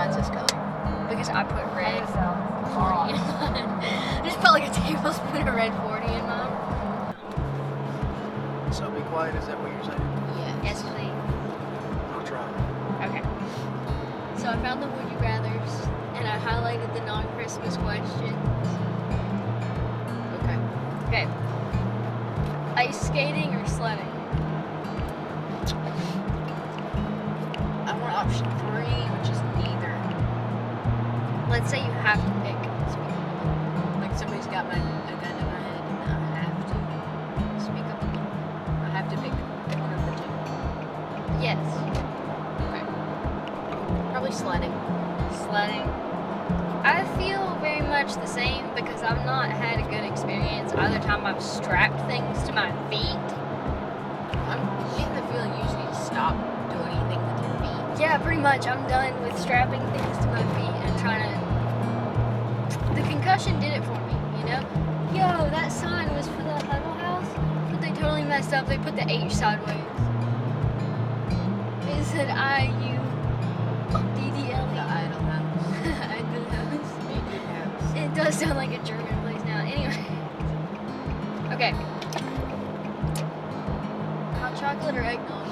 Mine's this color. Because I put red 40 in mine. I just put like a tablespoon of red 40 in mine. So be quiet, is that what you're saying? Yes, please. I'll try. Okay. So I found the Would You Rathers, and I highlighted the non-Christmas questions. Okay. Okay. Ice skating or sledding? I want option 3, which is neither. Let's say you have to pick. Like somebody's got a gun in my head and I have to speak up. I have to pick one of the two. Yes. Okay. Probably sledding. Sledding. I feel very much the same because I've not had a good experience either time I've strapped things to my feet. I'm getting the feeling you just need to stop doing anything with your feet. Yeah, pretty much. I'm done with strapping things to my feet and trying to... The concussion did it for me, you know? Yo, that sign was for the Huddle House, but they totally messed up. They put the H sideways. It said I-U-D-D-L-E. The Idle House. Idle House. Idle House. It does sound like a German place now. Anyway. Okay. Hot chocolate or eggnog?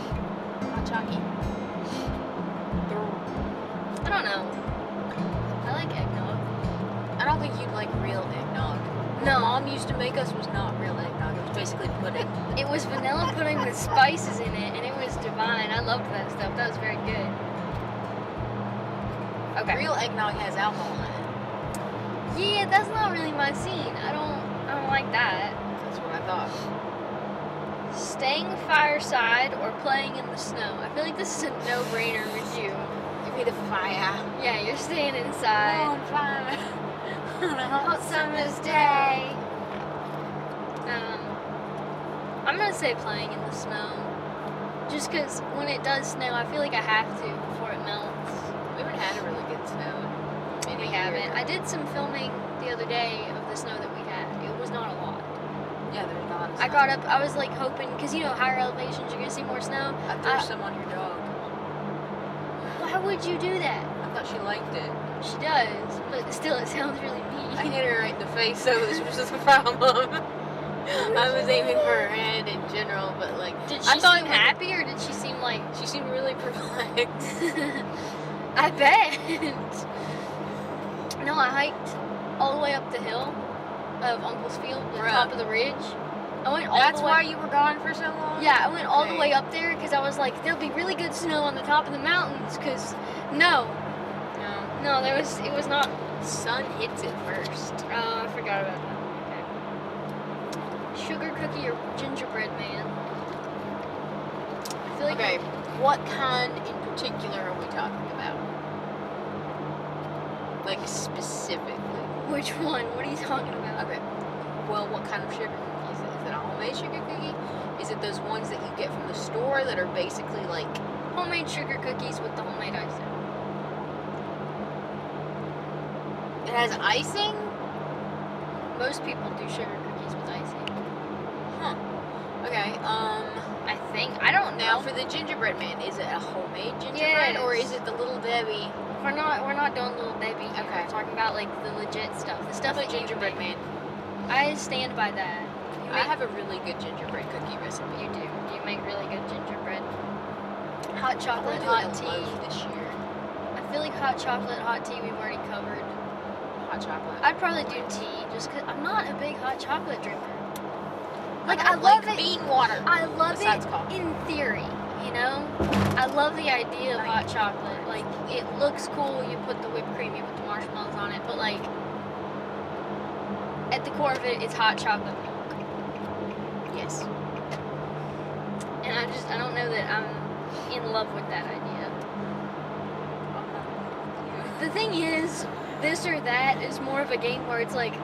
Hot chocolate. I don't know. I like eggnog. I don't think you'd like real eggnog. No. What Mom used to make us was not real eggnog. It was basically pudding. It was vanilla pudding with spices in it, and it was divine. I loved that stuff. That was very good. Okay. Real eggnog has alcohol in it. Yeah, that's not really my scene. I don't like that. That's what I thought. Staying fireside or playing in the snow? I feel like this is a no-brainer with you. Give me the fire. Yeah, you're staying inside. On fire. On a Hot summer's day. I'm gonna say playing in the snow. Just because when it does snow, I feel like I have to before it melts. We haven't had a really good snow. We haven't. I did some filming the other day of the snow that we had. It was not a lot. Yeah, there's not. I got up, I was like hoping, because you know, higher elevations, you're gonna see more snow. I threw some on your dog. Why would you do that? I thought she liked it. She does, but still, it sounds really mean. I hit her right in the face, so this was just a problem. I was aiming for her head in general, but like, Did she I thought seem happy, or did she seem like... She seemed really perplexed. I bet. No, I hiked all the way up the hill of Uncle's Field, the top of the ridge. I went all That's the way... why you were gone for so long? Yeah, I went all the way up there because I was like, there'll be really good snow on the top of the mountains. Because no, it was not. Sun hits it first. Oh, I forgot about that. Okay. Sugar cookie or gingerbread man? I feel like Okay, what kind in particular are we talking about? Like specifically. Which one? What are you talking about? Okay. Well, what kind of sugar cookie is it? Is it a homemade sugar cookie? Is it those ones that you get from the store that are basically like Homemade sugar cookies with the homemade icing. it has icing? Most people do sugar cookies with icing. Huh. Okay. I think. I don't Now know. for the gingerbread man, is it a homemade gingerbread or Yes. is it the Little Debbie? We're not doing Little Debbie here. Okay. We're talking about like the legit stuff. The stuff that you gingerbread make. man. I stand by that. You I make- have a really good gingerbread cookie recipe. You do. You make really good gingerbread. Hot chocolate, I'm hot doing tea. a loaf this year. I feel like hot chocolate, hot tea we've already covered. Hot chocolate. I'd probably do tea just because I'm not a big hot chocolate drinker. Like, don't I love like it. bean water. I love besides it coffee. in theory, you know? I love the idea of hot chocolate. Like, it looks cool, you put the whipped cream, you put the marshmallows on it, but like, at the core of it, it's hot chocolate milk. Yes. And I don't know that I'm in love with that idea. The thing is, this or that is more of a game where it's like,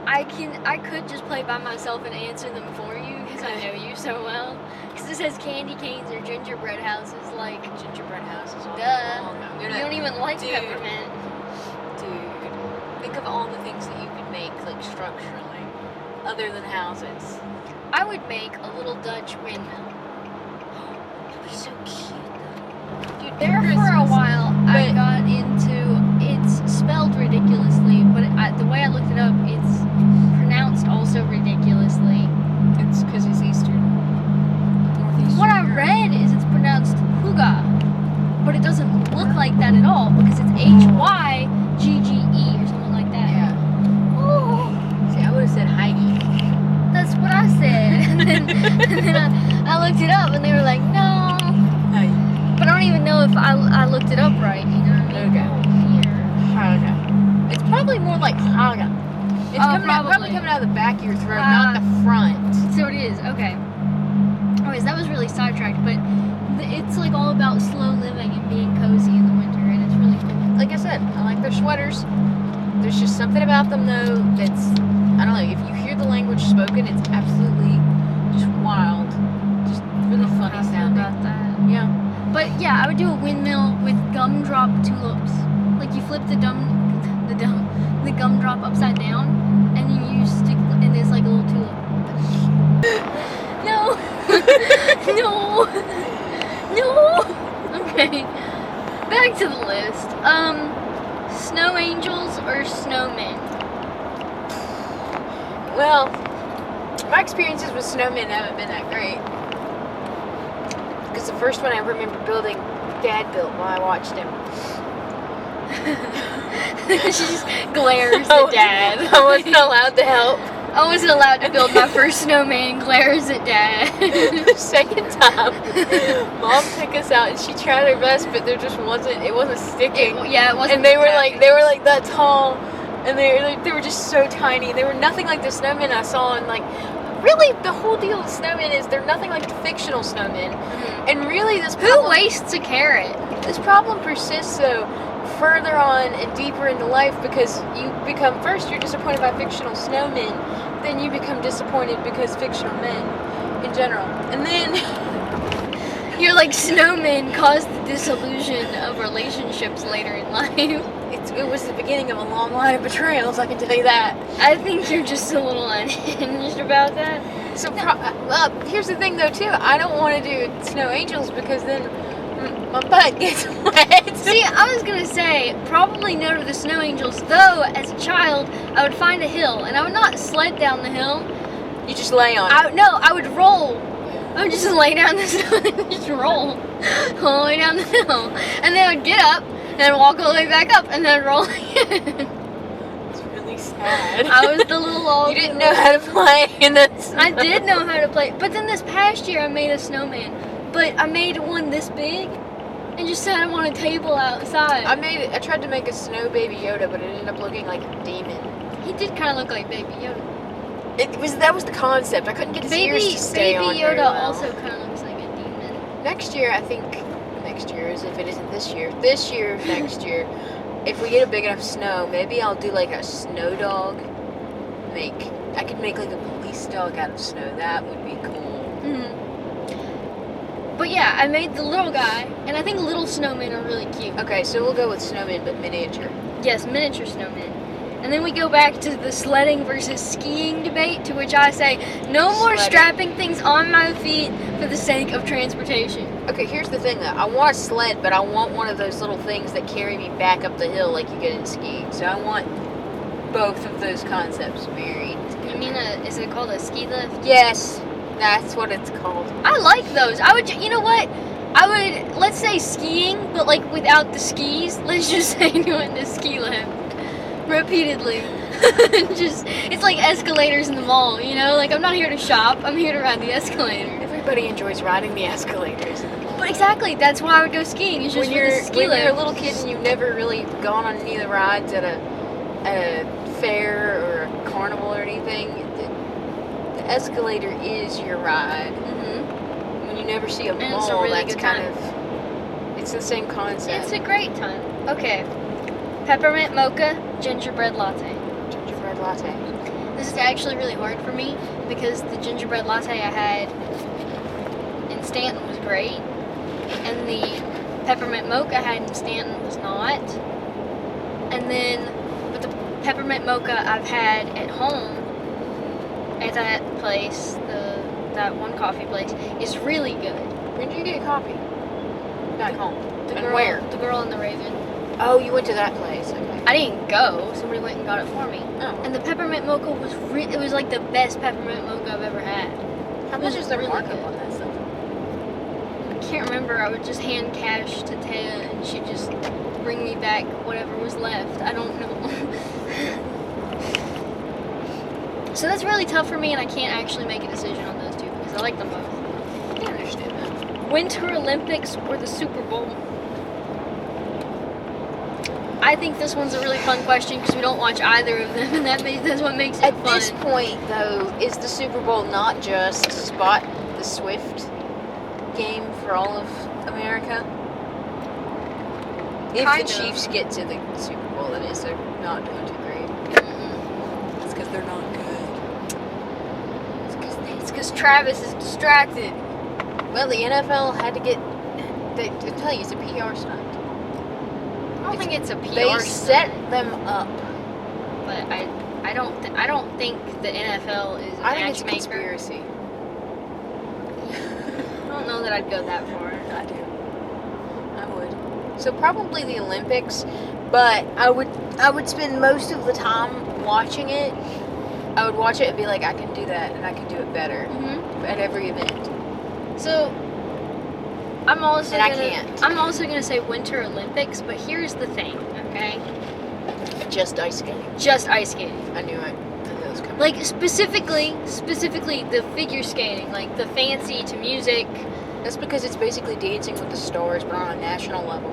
I could just play by myself and answer them for you because I know you so well. Because it says candy canes or gingerbread houses, like, Gingerbread houses all duh. day long. You don't even like Dude. peppermint. Dude, think of all the things that you can make, like structurally, other than houses. I would make a little Dutch windmill. That would be so cute, though. Dude, There for a while, I got into spelled ridiculously, but the way I looked it up, it's pronounced also ridiculously. It's because it's Eastern. Northeastern. What I read is it's pronounced Huga, but it doesn't look like that at all because it's Hyggge or something like that. Yeah. Oh, See, I would have said Heige. that's what I said. and then I looked it up and they were like, no. But I don't even know if I looked it up right, you know what I mean? Okay. Haga. It's probably more like Haga. It's probably coming out of the back of your throat, not the front. So it is, okay. Anyways, that was really sidetracked, but it's like all about slow living and being cozy in the winter, and it's really cool. Like I said, I like their sweaters. There's just something about them, though, that's, I don't know, if you hear the language spoken, it's absolutely just wild. Just really funny sounding. About that. Yeah. But yeah, I would do a windmill with gumdrop tulips. Like you flip the gumdrop upside down, and then you stick, and it's like a little tulip. No. No. No. Okay. Back to the list. Snow angels or snowmen? Well, my experiences with snowmen haven't been that great. Because the first one I remember building, Dad built while I watched him. She just glares at Dad. I wasn't allowed to help. I wasn't allowed to build my first snowman, glares at Dad. The second time, Mom took us out and she tried her best, but it wasn't sticking. It wasn't. And they were like that tall, and they were just so tiny. They were nothing like the snowmen I saw, and like, really, the whole deal with snowmen is they're nothing like the fictional snowmen. Mm-hmm. And really, Who wastes a carrot? This problem persists though further on and deeper into life, because you become, first you're disappointed by fictional snowmen, then you become disappointed because fictional men in general, and then you're like, snowmen cause the disillusion of relationships later in life. It was the beginning of a long line of betrayals, I can tell you that. I think you're just a little unhinged about that. So here's the thing though too, I don't want to do snow angels because then my butt gets wet. See, I was gonna say probably no to the snow angels, though as a child I would find a hill and I would not sled down the hill. You just lay on it. I would roll. I would just lay down the snow and just roll all the way down the hill, and then I would get up and then walk all the way back up and then roll again. It's really sad. I was the little old. You didn't know how to play in the snow. I did know how to play, but then this past year I made a snowman, but I made one this big and just set him on a table outside. I tried to make a snow baby Yoda, but it ended up looking like a demon. He did kind of look like Baby Yoda. That was the concept. I couldn't get his ears to stay on Baby very Yoda well. also kind of looks like a demon. Next year, if it isn't this year, next year, if we get a big enough snow, maybe I'll do like a snow dog. I could make like a police dog out of snow. That would be cool. Mm-hmm. But yeah, I made the little guy, and I think little snowmen are really cute. Okay, so we'll go with snowmen, but miniature. Yes, miniature snowmen. And then we go back to the sledding versus skiing debate, to which I say, no more strapping things on my feet for the sake of transportation. Okay, here's the thing though. I want a sled, but I want one of those little things that carry me back up the hill like you get in skiing. So I want both of those concepts married. You mean, is it called a ski lift? Yes, that's what it's called. I like those. You know what? Let's say skiing, but like without the skis. Let's just say doing the ski lift. Repeatedly. It's like escalators in the mall, you know? Like, I'm not here to shop, I'm here to ride the escalator. Everybody enjoys riding the escalators in the mall. But exactly, that's why I would go skiing. It's just when you're a lift. little kid and you've never really gone on any of the rides at a fair or a carnival or anything, the escalator is your ride. Mm-hmm. When you never see a mall, it's a really that's good kind time. of, it's the same concept. It's a great time. Okay. Peppermint mocha, gingerbread latte. Gingerbread latte. This is actually really hard for me because the gingerbread latte I had in Stanton was great, and the peppermint mocha I had in Stanton was not. And then, but the peppermint mocha I've had at home at that place, that one coffee place, is really good. When did you get coffee? Back home. The And girl, where? The girl in the Raven. Oh, you went to that place. Okay. I didn't go. Somebody went and got it for me. Oh. And the peppermint mocha was it was like the best peppermint mocha I've ever had. How much is the markup on that stuff? I can't remember. I would just hand cash to Taya and she'd just bring me back whatever was left. I don't know. So that's really tough for me, and I can't actually make a decision on those two because I like them both. I can understand that. Winter Olympics or the Super Bowl? I think this one's a really fun question because we don't watch either of them, and that's what makes it At fun. this point, though, is the Super Bowl not just Spot the Swift game for all of America? If Kind the of. Chiefs get to the Super Bowl, that is, they're not doing too great. It's because they're not good. It's because Travis is distracted. Well, the NFL had to get. They tell you it's a PR stunt. I don't think it's a PR They stunt, set them up. but I don't think the NFL is a I think it's a matchmaker. conspiracy. I don't know that I'd go that far. I do. I would. So probably the Olympics, but I would spend most of the time watching it. I would watch it and be like, I can do that, and I can do it better at every event. So I'm also And I gonna, can't. I'm also gonna say Winter Olympics, but here's the thing, okay? Just ice skating. Just ice skating. I knew it. I knew it was coming. Like specifically the figure skating, like the fancy to music, That's because it's basically Dancing with the Stars, but on a national level.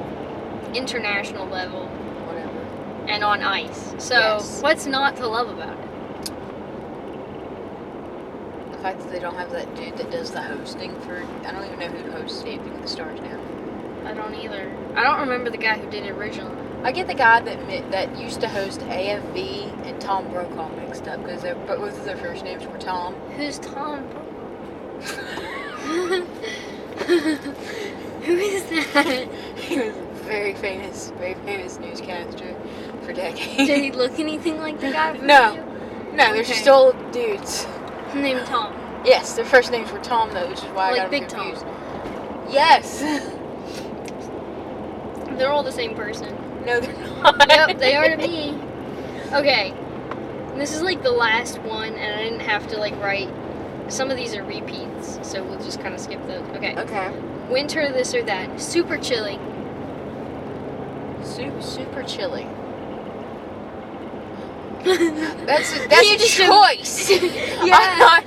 international level, Whatever. and on ice. So Yes. what's not to love about it? The fact that they don't have that dude that does the hosting for. I don't even know who hosts Dancing with the Stars now. I don't either. I don't remember the guy who did it originally. I get the guy that used to host AFV and Tom Brokaw mixed up because both of their first names were Tom. Who's Tom? Who is that? He was a very famous newscaster for decades. Did he look anything like the guy? From No. you? No, they're just old dudes. Named Tom. Yes, their first names were Tom though, which is why Like I got Big them Tom. confused. Yes. They're all the same person. No, they're not. Yep, they are to me. Okay. This is like the last one, and I didn't have to like write. Some of these are repeats, so we'll just kind of skip those. Okay. Okay. Winter, this or that. Super chilly. Super chilly. That's You a just choice. Yeah. I'm not.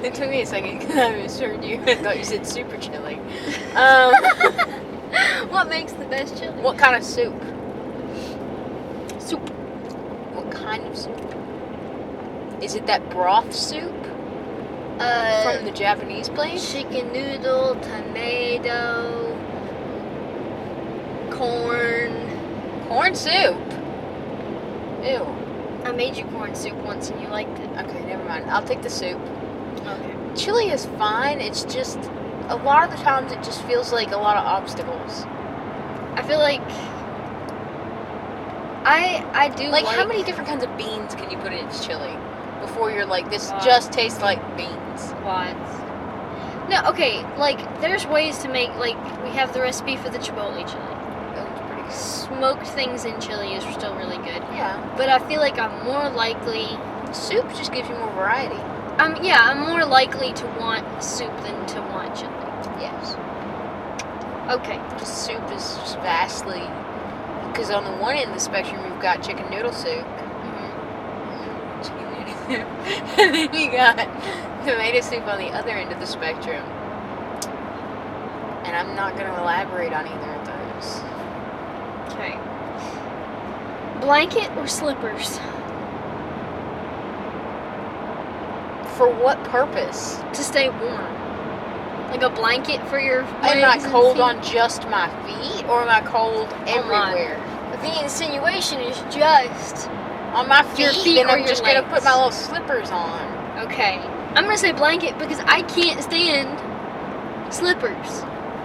It took me a second because I misheard you. I thought you said super chilly. What makes the best chili? What kind of soup? Soup. What kind of soup? Is it that broth soup from the Japanese place? Chicken noodle, tomato, corn. Corn soup. Ew. I made you corn soup once and you liked it. Okay, never mind. I'll take the soup. Okay. Chili is fine. It's just a lot of the times it just feels like a lot of obstacles. I feel like I do Like how many different kinds of beans can you put in chili before you're like, this Lots. just tastes like beans? Lots. No, okay, like there's ways to make, like we have the recipe for the chipotle chili. That one's pretty good. Smoked things in chili is still really good. Yeah. But I feel like I'm more likely Soup just gives you more variety. I'm more likely to want soup than to want chili. Yes. Okay. Just soup is just vastly, because on the one end of the spectrum you've got chicken noodle soup, chicken noodle soup, and then you got tomato soup on the other end of the spectrum. And I'm not going to elaborate on either of those. Okay. Blanket or slippers? For what purpose? To stay warm. Like a blanket for your legs Am I and cold feet? on just my feet, or am I cold everywhere? The insinuation is just On my Your feet, feet then or I'm your just going to legs? put my little slippers on. okay. I'm gonna say blanket because I can't stand slippers.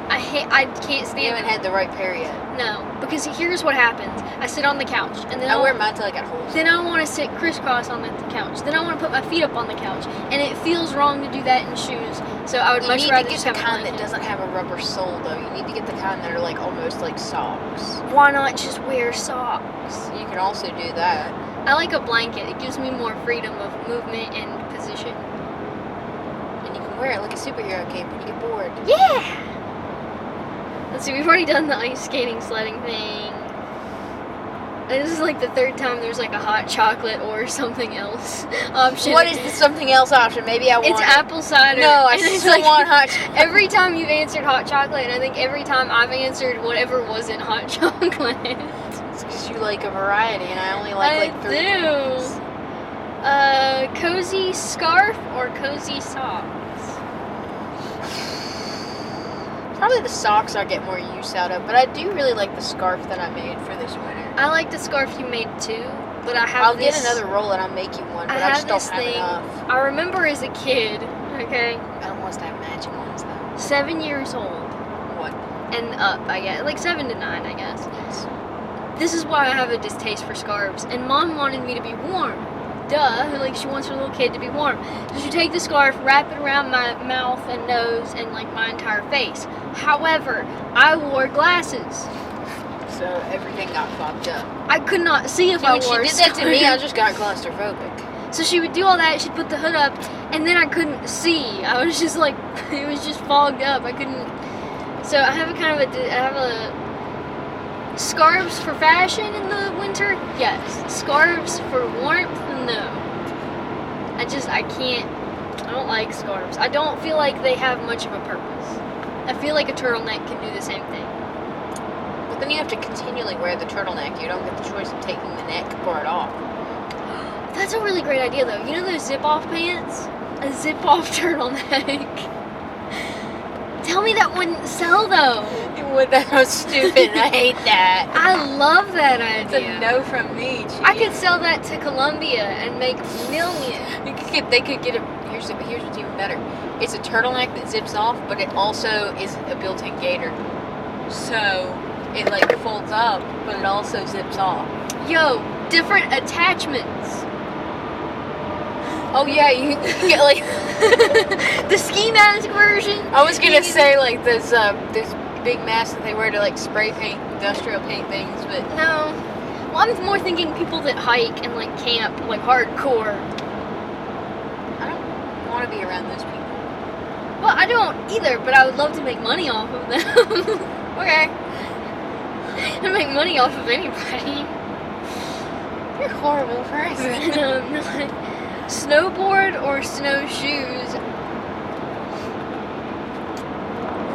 I can't You stand haven't them. had the right pair yet. No, because here's what happens. I sit on the couch, and then I wear mine till I got holes. Then I want to sit crisscross on the couch. Then I want to put my feet up on the couch, and it feels wrong to do that in shoes. So I would You much need rather to get just the have a kind that blanket. doesn't have a rubber sole, though. You need to get the kind that are like almost like socks. Why not just wear socks? You can also do that. I like a blanket. It gives me more freedom of movement and position. And you can wear it like a superhero cape when you get bored. Yeah! Let's see, we've already done the ice skating sledding thing. And this is like the third time there's like a hot chocolate or something else option. What is the something else option? Maybe I want It's apple cider. No, I And it's still want hot chocolate. Every time you've answered hot chocolate, and I think every time I've answered whatever wasn't hot chocolate. It's because you like a variety, and I only like I three do. things. Cozy scarf or cozy socks? Probably the socks I get more use out of, but I do really like the scarf that I made for this winter. I like the scarf you made too, but I have I'll this. get another roll and I'll make you one, but I just don't have enough. I remember as a kid, okay, I don't want us to have matching ones though. 7 years old What? and up, I guess, like 7 to 9, I guess. Yes. This is why I have a distaste for scarves. And Mom wanted me to be warm. Duh, like she wants her little kid to be warm. So she take the scarf, wrap it around my mouth and nose and like my entire face. However, I wore glasses. So everything got fogged up. I could not see if I When she wore did that to me, I scarves. just got claustrophobic. So she would do all that, she'd put the hood up, and then I couldn't see. I was just like, it was just fogged up. I couldn't. So I have scarves for fashion in the winter? Yes. Scarves for warmth? No. I can't. I don't like scarves. I don't feel like they have much of a purpose. I feel like a turtleneck can do the same thing. But then you have to continually wear the turtleneck. You don't get the choice of taking the neck part off. That's a really great idea, though. You know those zip-off pants? A zip-off turtleneck. Tell me that wouldn't sell, though. That was stupid. I hate that. I love that It's idea. a no from me, Chief. I could sell that to Columbia and make millions. They could get a. Here's what's even better. It's a turtleneck that zips off, but it also is a built-in gaiter. So it like folds up, but it also zips off. Yo, different attachments. Oh yeah, you can get like The ski mask version. I was gonna say like those big masks that they wear to like spray paint, industrial paint things, but No. Well, I'm more thinking people that hike and like camp, like hardcore. I don't want to be around those people. Well, I don't either, but I would love to make money off of them. Okay. I make money off of anybody. You're a horrible person. No, I'm not. Snowboard or snowshoes?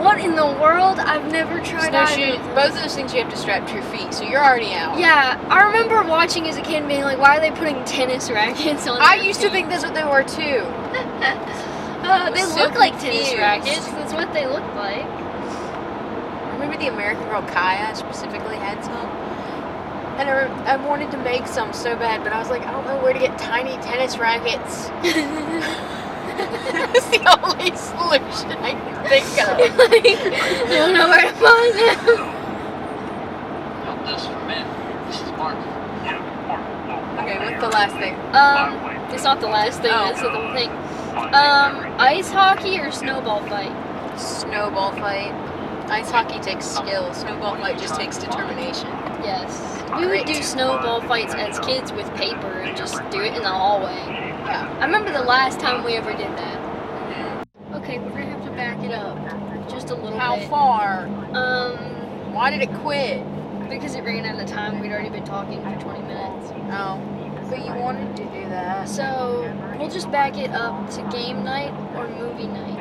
What in the world? I've never tried Snowshoes. either. Both of those things you have to strap to your feet, so you're already out. Yeah, I remember watching as a kid and being like, why are they putting tennis rackets on I their used to feet? think that's what they were too. They so look like tennis confused. rackets. That's what they look like. Remember the American Girl Kaya specifically had some? And I wanted to make some so bad, but I was like, I don't know where to get tiny tennis rackets. That's the only solution I can think of. I don't know where to find them. Help this for men. This is Mark. Okay, what's the last thing? It's not the last thing. Oh. That's the thing. Ice hockey or snowball fight? Snowball fight. Ice hockey takes skill. Snowball fight just takes determination. Yes. We would do snowball fights as kids with paper and just do it in the hallway. Yeah. I remember the last time we ever did that. Okay, we're gonna have to back it up just a little How bit. far? Why did it quit? Because it ran out of time. We'd already been talking for 20 minutes. Oh. But you wanted to do that. So we'll just back it up to game night or movie night.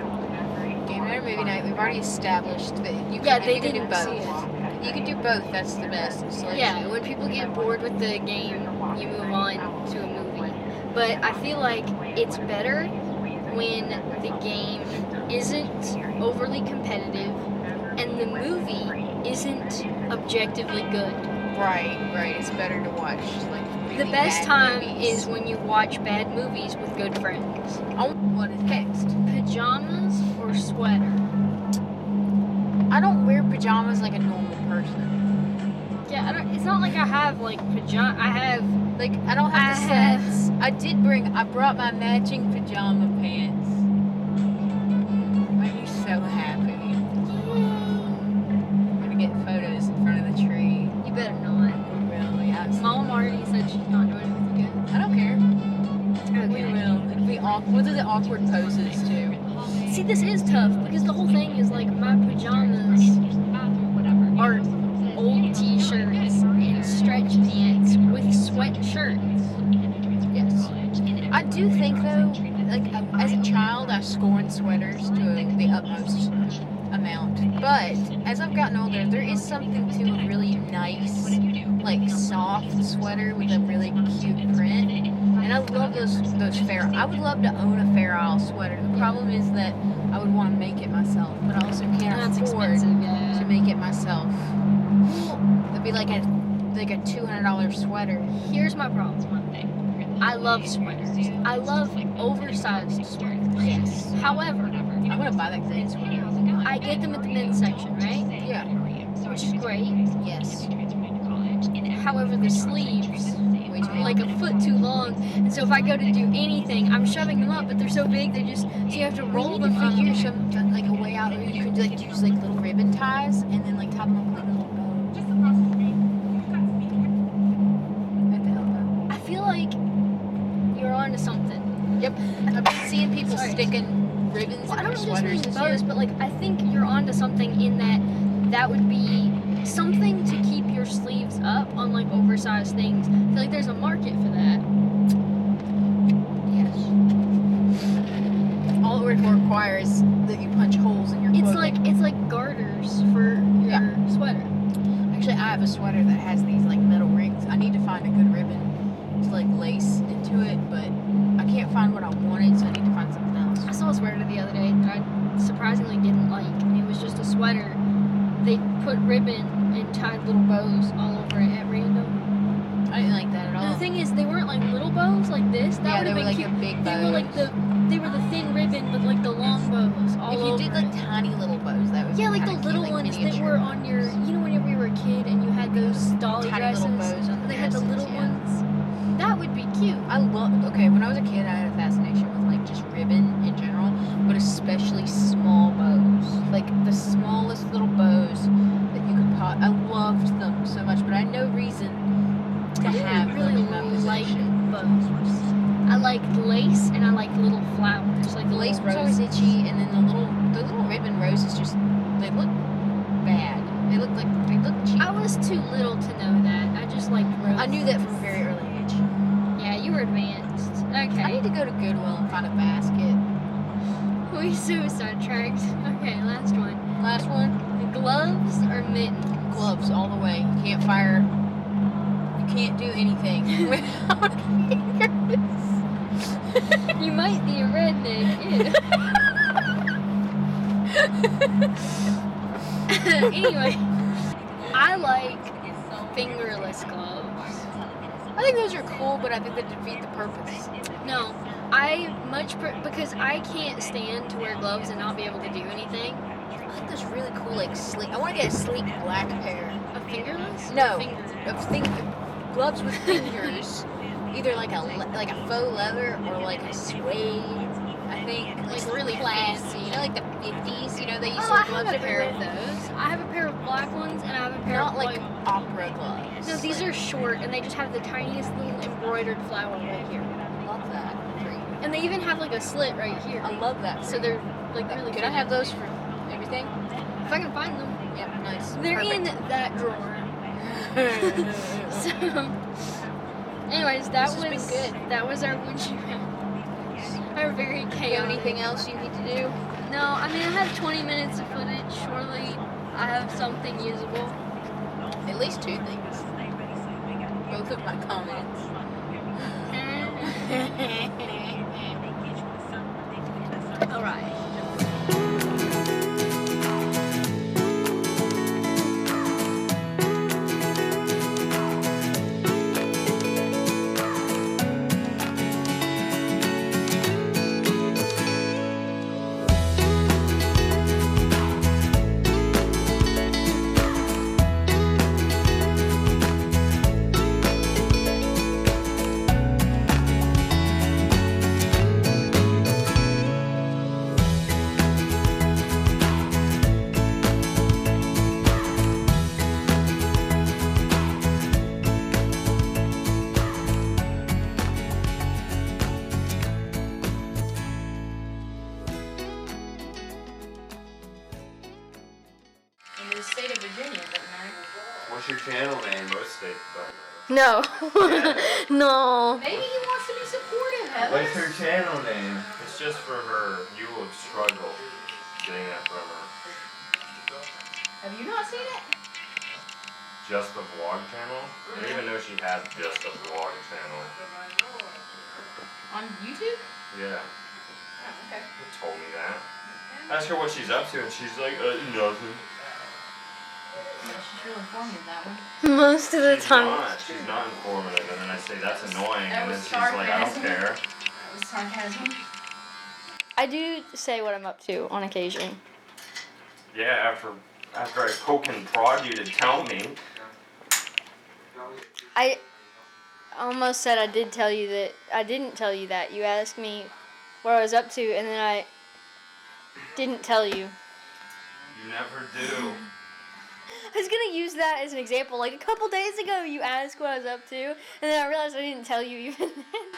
Game night or movie night, we've already established that you Yeah, can, they you can do didn't both. see it. You can do both, that's the best selection. Yeah, when people get bored with the game, you move on to a movie. But I feel like it's better when the game isn't overly competitive and the movie isn't objectively good. Right. It's better to watch like really The best bad time movies. is when you watch bad movies with good friends. Oh, what is next? Pajamas or sweater? I don't wear pajamas like a normal person. Yeah, it's not like I have like pajama. I have Like, I don't have the sets. I brought my matching pajama pants. I'd be so happy. I'm gonna get photos in front of the tree. You better not. Really, Mom already said she's not doing it with you guys. I don't care. We Okay. will. It'll be awkward. We'll do the awkward poses too. See, this is tough because the whole thing is like my pajamas are old t-shirts and stretch pants with sweatshirts. Yes. I do think though, like as a child, I scorned sweaters to the utmost amount. But as I've gotten older, there is something to a really nice, like soft sweater with a really cute print. And I love those Fair. I would love to own a Fair Isle sweater. The problem is that I would want to make it myself, but I also can't That's afford expensive, yeah. to make it myself. It'd be like a $200 sweater. Here's my problem. I love sweaters. I love oversized sweaters. Yes. However, I want to buy that green sweater. I get them at the men's section, right? Yeah. Which is great. Yes. However, the sleeves Way too long. like a foot too long, and so if I go to do anything, I'm shoving them up, but they're so big so you have to roll We them need to up. figure some like a way out where you could like use like little ribbon ties and then like tie them up with a little bow at the elbow. I feel like you're onto something. Yep. I've been seeing people Sorry. sticking ribbons Well, I in their don't just sweaters mean this bows, year. but like I think you're onto something in that would be something to keep your sleeves up on like oversized things. I feel like there's a market for that. Yes. All it requires that you punch holes in your clothing. It's like garters for your sweater. Actually, I have a sweater that has these like metal rings. I need to find a good ribbon to like lace into it, but I can't find what I wanted, so I need to find something else. I saw a sweater the other day that I surprisingly didn't like, and it was just a sweater. They put ribbon and tied little bows all over it at random. I didn't like that at all. And the thing is, they weren't like little bows like this. That Yeah, would they have were been like cute. a big They were like bows. they were the thin ribbon, but like the long bows all If you over did like it. tiny little bows, that would Yeah, like kinda the cute, little like ones that miniature. were on your, whenever you were a kid and you had those dolly Tiny dresses. little bows on the They had the dresses, little yeah. ones. That would be cute. When I was a kid, I had a fascination with like just ribbon in general, but especially small bows. Like the smallest little bows that you could pot. I loved them so much, but I had no reason to I have really them in my like possession. bows. I like lace and I like little flowers, like The lace was little always roses. itchy, and then the little ribbon roses just they look bad. They look cheap. I was too little to know that. I just liked roses. I knew that from a very early age. Yeah, you were advanced. I Okay. need to go to Goodwill and find a basket. We so sidetracked. Okay, last one. Last one. Gloves or mittens? Gloves all the way. You can't fire. You can't do anything without fingers. You might be a redneck. Ew. Anyway, I like fingerless gloves. I think those are cool, but I think they defeat the purpose. No, because I can't stand to wear gloves and not be able to do anything. I think those really cool, like sleek. I want to get a sleek black pair. A fingerless? No, Finger. gloves with fingers. Either like a faux leather or like a suede. I think Like really fancy. fancy. You know, like the 50s. You know, they used Oh, to I wear have gloves a pair of everywhere. those. I have a pair of black ones and I have a pair Not of like white. opera gloves. No, these are short and they just have the tiniest little embroidered flower right here. I love that. And they even have like a slit right here. I love that. So they're like really Could I have those for everything? If I can find them. Yep, nice. They're in Perfect. that drawer. So, anyways, that This has been was good. That was our would you rather. Our very chaotic. Anything else you need to do? No, I mean I have 20 minutes of footage. Surely I have something usable. At least two things. Both of my comments. All right. your channel name? Most states don't No. know. No. Maybe he wants to be supportive, Heather. What's her channel name? It's just for her. You will struggle getting that from her. Have you not seen it? Just a vlog channel? I didn't even know she had just a vlog channel. On YouTube? Yeah, Oh, okay. you told me that. Ask her what she's up to, and she's like, nothing. Yeah, she's really informative, that one. Most of the time. She's not informative, and then I say that's annoying, That and then was she's like, I don't sarcasm. care. That was sarcasm. I do say what I'm up to on occasion. Yeah, after I poke and prod you to tell me. I almost said I did tell you that. I didn't tell you that. You asked me what I was up to, and then I didn't tell you. You never do. I was gonna use that as an example. Like a couple days ago, you asked what I was up to, and then I realized I didn't tell you even then.